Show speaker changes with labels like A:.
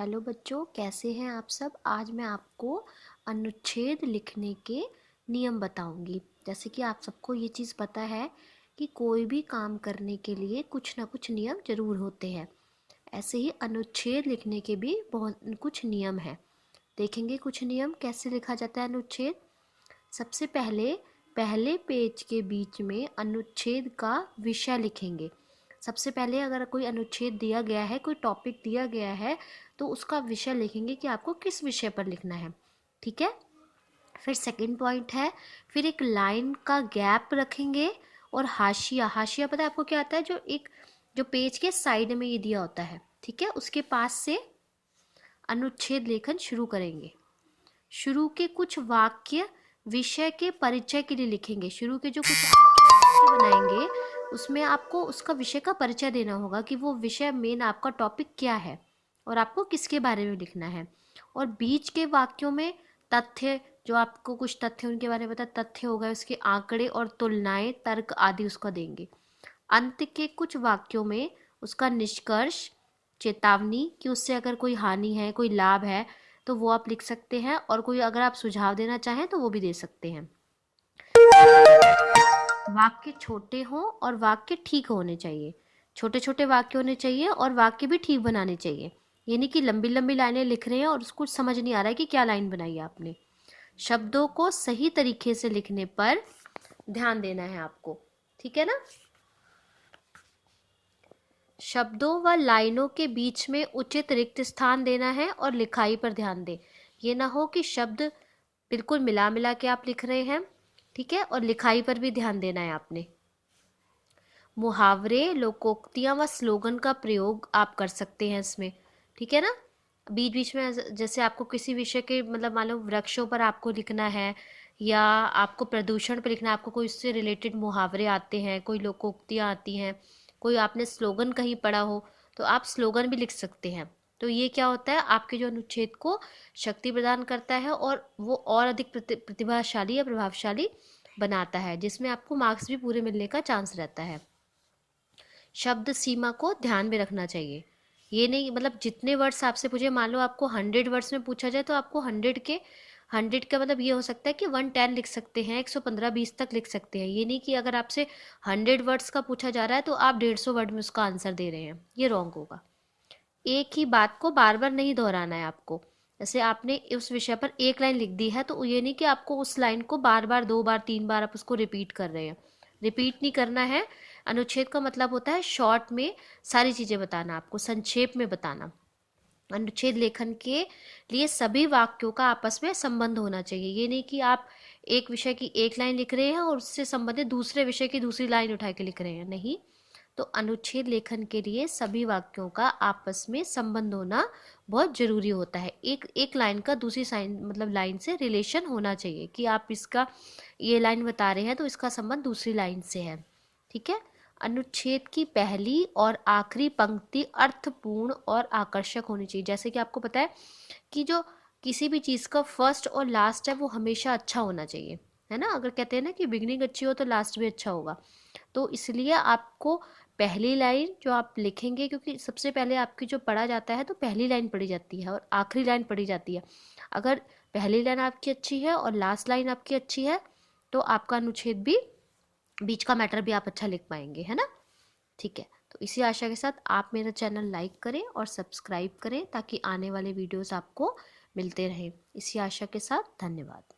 A: Hello बच्चों, कैसे हैं आप सब। आज मैं आपको अनुच्छेद लिखने के नियम बताऊंगी। जैसे कि आप सबको ये चीज़ पता है कि कोई भी काम करने के लिए कुछ ना कुछ नियम ज़रूर होते हैं। ऐसे ही अनुच्छेद लिखने के भी बहुत कुछ नियम हैं। देखेंगे कुछ नियम कैसे लिखा जाता है अनुच्छेद। सबसे पहले पहले पेज के बीच में अनुच्छेद का विषय लिखेंगे। सबसे पहले अगर कोई अनुच्छेद दिया गया है, कोई टॉपिक दिया गया है, तो उसका विषय लिखेंगे कि आपको किस विषय पर लिखना है। ठीक है। फिर सेकंड पॉइंट है, फिर एक लाइन का गैप रखेंगे और हाशिया। हाशिया पता है आपको क्या आता है? जो पेज के साइड में ये दिया होता है, ठीक है, उसके पास से अनुच्छेद लेखन शुरू करेंगे। शुरू के कुछ वाक्य विषय के परिचय के लिए लिखेंगे। शुरू के जो कुछ वाक्य बनाएंगे उसमें आपको उसका विषय का परिचय देना होगा कि वो विषय मेन आपका टॉपिक क्या है और आपको किसके बारे में लिखना है। और बीच के वाक्यों में तथ्य, जो आपको कुछ तथ्य उनके बारे में पता, तथ्य हो गए, उसके आंकड़े और तुलनाएं, तर्क आदि उसका देंगे। अंत के कुछ वाक्यों में उसका निष्कर्ष, चेतावनी कि उससे अगर कोई हानि है, कोई लाभ है तो वो आप लिख सकते हैं, और कोई अगर आप सुझाव देना चाहें तो वो भी दे सकते हैं। वाक्य छोटे हों और वाक्य ठीक होने चाहिए। छोटे छोटे वाक्य होने चाहिए और वाक्य भी ठीक बनाने चाहिए। ये नहीं कि लंबी लंबी लाइनें लिख रहे हैं और उसको समझ नहीं आ रहा है कि क्या लाइन बनाई है आपने। शब्दों को सही तरीके से लिखने पर ध्यान देना है आपको। ठीक है ना। शब्दों व लाइनों के बीच में उचित रिक्त स्थान देना है और लिखाई पर ध्यान दें। ये ना हो कि शब्द बिल्कुल मिला मिला के आप लिख रहे हैं, ठीक है, और लिखाई पर भी ध्यान देना है आपने। मुहावरे, लोकोक्तियां व स्लोगन का प्रयोग आप कर सकते हैं इसमें, ठीक है ना। बीच बीच में जैसे आपको किसी विषय के मतलब मान लो वृक्षों पर आपको लिखना है या आपको प्रदूषण पर लिखना है, आपको कोई इससे रिलेटेड मुहावरे आते हैं, कोई लोकोक्तियां आती हैं, कोई आपने स्लोगन कहीं पढ़ा हो तो आप स्लोगन भी लिख सकते हैं। तो ये क्या होता है, आपके जो अनुच्छेद को शक्ति प्रदान करता है और वो और अधिक प्रतिभाशाली या प्रभावशाली बनाता है, जिसमें आपको मार्क्स भी पूरे मिलने का चांस रहता है। शब्द सीमा को ध्यान में रखना चाहिए। ये नहीं मतलब जितने वर्ड्स आपसे पूछे, मान लो आपको 100 वर्ड्स में पूछा जाए तो आपको 100 का मतलब ये हो सकता है कि 110 लिख सकते हैं, 115-120 तक लिख सकते हैं। ये नहीं कि अगर आपसे 100 वर्ड्स का पूछा जा रहा है तो आप 150 वर्ड में उसका आंसर दे रहे हैं, ये रॉन्ग होगा। एक ही बात को बार बार नहीं दोहराना है आपको। जैसे आपने उस विषय पर एक लाइन लिख दी है तो ये नहीं कि आपको उस लाइन को बार बार 2 बार 3 बार आप उसको रिपीट कर रहे हैं। रिपीट नहीं करना है। अनुच्छेद का मतलब होता है शॉर्ट में सारी चीज़ें बताना, आपको संक्षेप में बताना। अनुच्छेद लेखन के लिए सभी वाक्यों का आपस में संबंध होना चाहिए। ये नहीं कि आप एक विषय की एक लाइन लिख रहे हैं और उससे संबंधित दूसरे विषय की दूसरी लाइन उठा के लिख रहे हैं, नहीं। तो अनुच्छेद लेखन के लिए सभी वाक्यों का आपस में संबंध होना बहुत जरूरी होता है। एक एक लाइन का दूसरी साइन मतलब लाइन से रिलेशन होना चाहिए कि आप इसका ये लाइन बता रहे हैं तो इसका संबंध दूसरी लाइन से है, ठीक है। अनुच्छेद की पहली और आखिरी पंक्ति अर्थपूर्ण और आकर्षक होनी चाहिए। जैसे कि आपको पता है कि जो किसी भी चीज़ का फर्स्ट और लास्ट है वो हमेशा अच्छा होना चाहिए, है ना। अगर कहते हैं ना कि बिगनिंग अच्छी हो तो लास्ट भी अच्छा होगा, तो इसलिए आपको पहली लाइन जो आप लिखेंगे, क्योंकि सबसे पहले आपकी जो पढ़ा जाता है तो पहली लाइन पढ़ी जाती है और आखिरी लाइन पढ़ी जाती है। अगर पहली लाइन आपकी अच्छी है और लास्ट लाइन आपकी अच्छी है तो आपका अनुच्छेद भी, बीच का मैटर भी आप अच्छा लिख पाएंगे, है ना। ठीक है, तो इसी आशा के साथ आप मेरा चैनल लाइक करें और सब्सक्राइब करें ताकि आने वाले वीडियोस आपको मिलते रहें। इसी आशा के साथ धन्यवाद।